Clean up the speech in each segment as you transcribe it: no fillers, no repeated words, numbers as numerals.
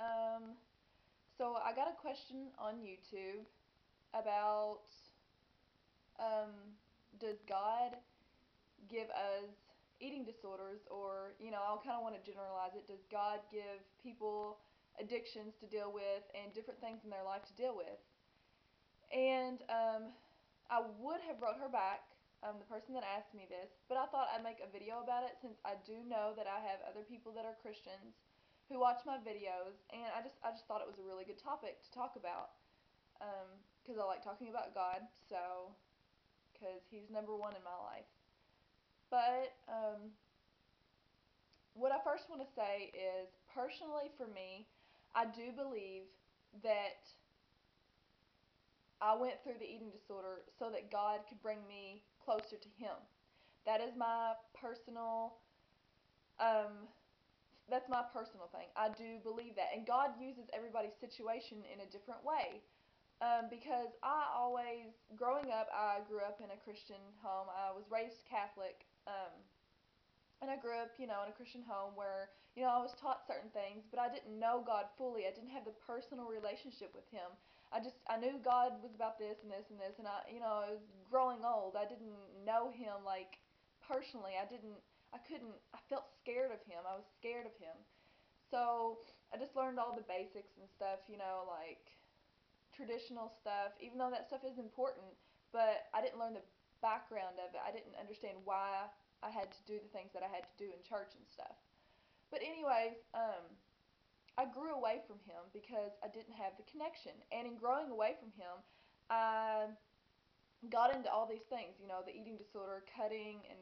Um, so I got a question on YouTube about um, does God give us eating disorders, or I kind of want to generalize it. Does God give people addictions to deal with and different things in their life to deal with? And I would have wrote her back, the person that asked me this, but I thought I'd make a video about it since I do know that I have other people that are Christians who watch my videos, and I just thought it was a really good topic to talk about, because I like talking about God, so because He's number one in my life. But what I first want to say is, personally for me, I do believe that I went through the eating disorder so that God could bring me closer to Him. That is my personal, um, that's my personal thing. I do believe that, and God uses everybody's situation in a different way. Because growing up, I grew up in a Christian home. I was raised Catholic, and I grew up, in a Christian home where, I was taught certain things, but I didn't know God fully. I didn't have the personal relationship with Him. I knew God was about this and this and this, and I was growing old. I didn't know Him like personally. I felt scared of Him. I was scared of Him. So I just learned all the basics and stuff, like traditional stuff, even though that stuff is important, but I didn't learn the background of it. I didn't understand why I had to do the things that I had to do in church and stuff. But anyways, I grew away from Him because I didn't have the connection. And in growing away from Him, I got into all these things, the eating disorder, cutting, and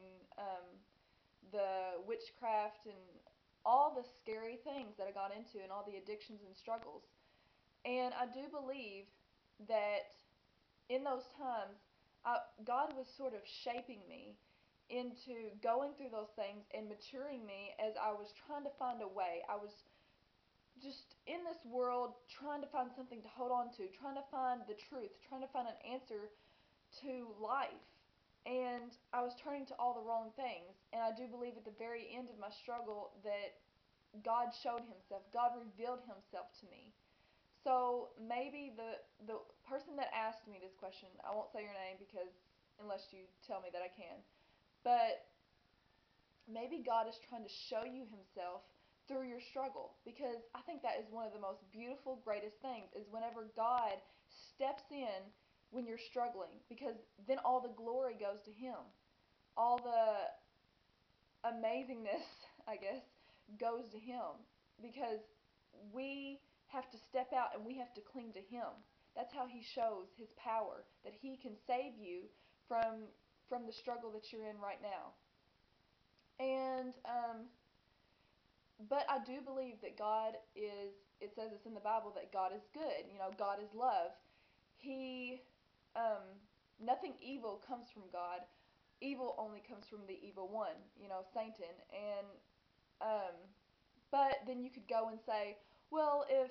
the witchcraft, and all the scary things that I got into, and all the addictions and struggles. And I do believe that in those times, God was sort of shaping me into going through those things and maturing me as I was trying to find a way. I was just in this world trying to find something to hold on to, trying to find the truth, trying to find an answer to life. And I was turning to all the wrong things. And I do believe at the very end of my struggle that God showed Himself, God revealed Himself to me. So maybe the person that asked me this question, I won't say your name because unless you tell me that I can, but maybe God is trying to show you Himself through your struggle, because I think that is one of the most beautiful, greatest things, is whenever God steps in when you're struggling, because then all the glory goes to Him. All the amazingness, I guess, goes to Him, because we have to step out and we have to cling to Him. That's how He shows His power, that He can save you from the struggle that you're in right now. And but I do believe that God is. It says it's in the Bible that God is good. God is love. He, um, nothing evil comes from God. Evil only comes from the evil one. Satan. And um, but then you could go and say, well, if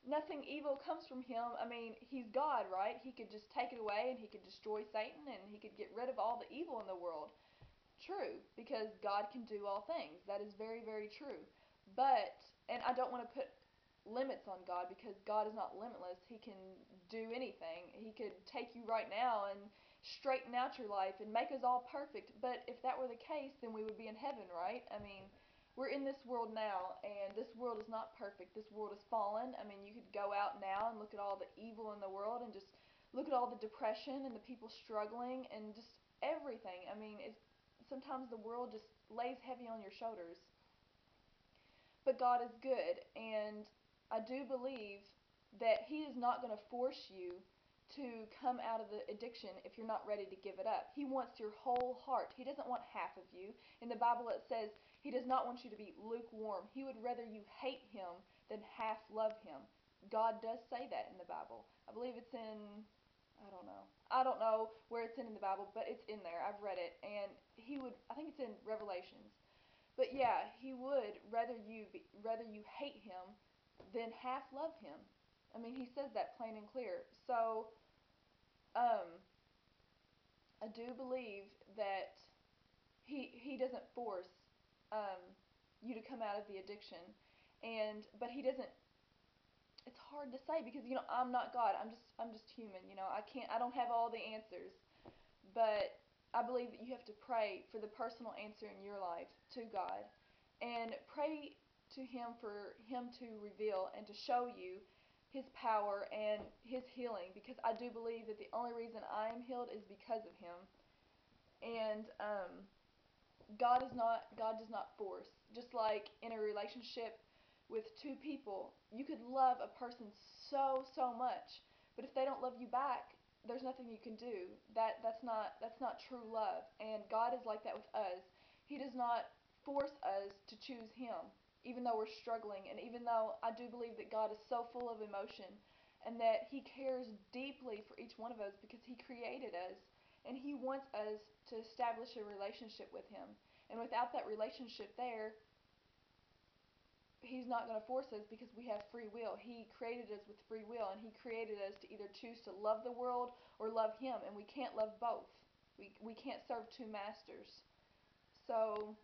nothing evil comes from Him, I mean, He's God, right? He could just take it away and He could destroy Satan and He could get rid of all the evil in the world. True, because God can do all things. That is very, very true. But, and I don't want to put limits on God, because God is not limitless. He can do anything. He could take you right now and straighten out your life and make us all perfect. But if that were the case, then we would be in heaven, right? I mean, we're in this world now, and this world is not perfect. This world is fallen. I mean, you could go out now and look at all the evil in the world and just look at all the depression and the people struggling and just everything. I mean, sometimes the world just lays heavy on your shoulders. But God is good, and I do believe that He is not going to force you to come out of the addiction if you're not ready to give it up. He wants your whole heart. He doesn't want half of you. In the Bible it says He does not want you to be lukewarm. He would rather you hate Him than half love Him. God does say that in the Bible. I believe it's in, I don't know. I don't know where it's in the Bible, but it's in there. I've read it, and I think it's in Revelations. But yeah, He would rather you hate Him than half love Him. I mean, He says that plain and clear. So, um, I do believe that He doesn't force um, you to come out of the addiction, but He doesn't it's hard to say because I'm not God. I'm just human. I don't have all the answers, but I believe that you have to pray for the personal answer in your life to God, and pray to Him for Him to reveal and to show you His power and His healing. Because I do believe that the only reason I am healed is because of Him, and God does not force. Just like in a relationship with two people, you could love a person so much, but if they don't love you back, there's nothing you can do. That's not true love. And God is like that with us. He does not force us to choose Him, even though we're struggling, and even though I do believe that God is so full of emotion and that He cares deeply for each one of us because He created us and He wants us to establish a relationship with Him. And without that relationship there, He's not going to force us because we have free will. He created us with free will, and He created us to either choose to love the world or love Him, and we can't love both. We can't serve two masters. So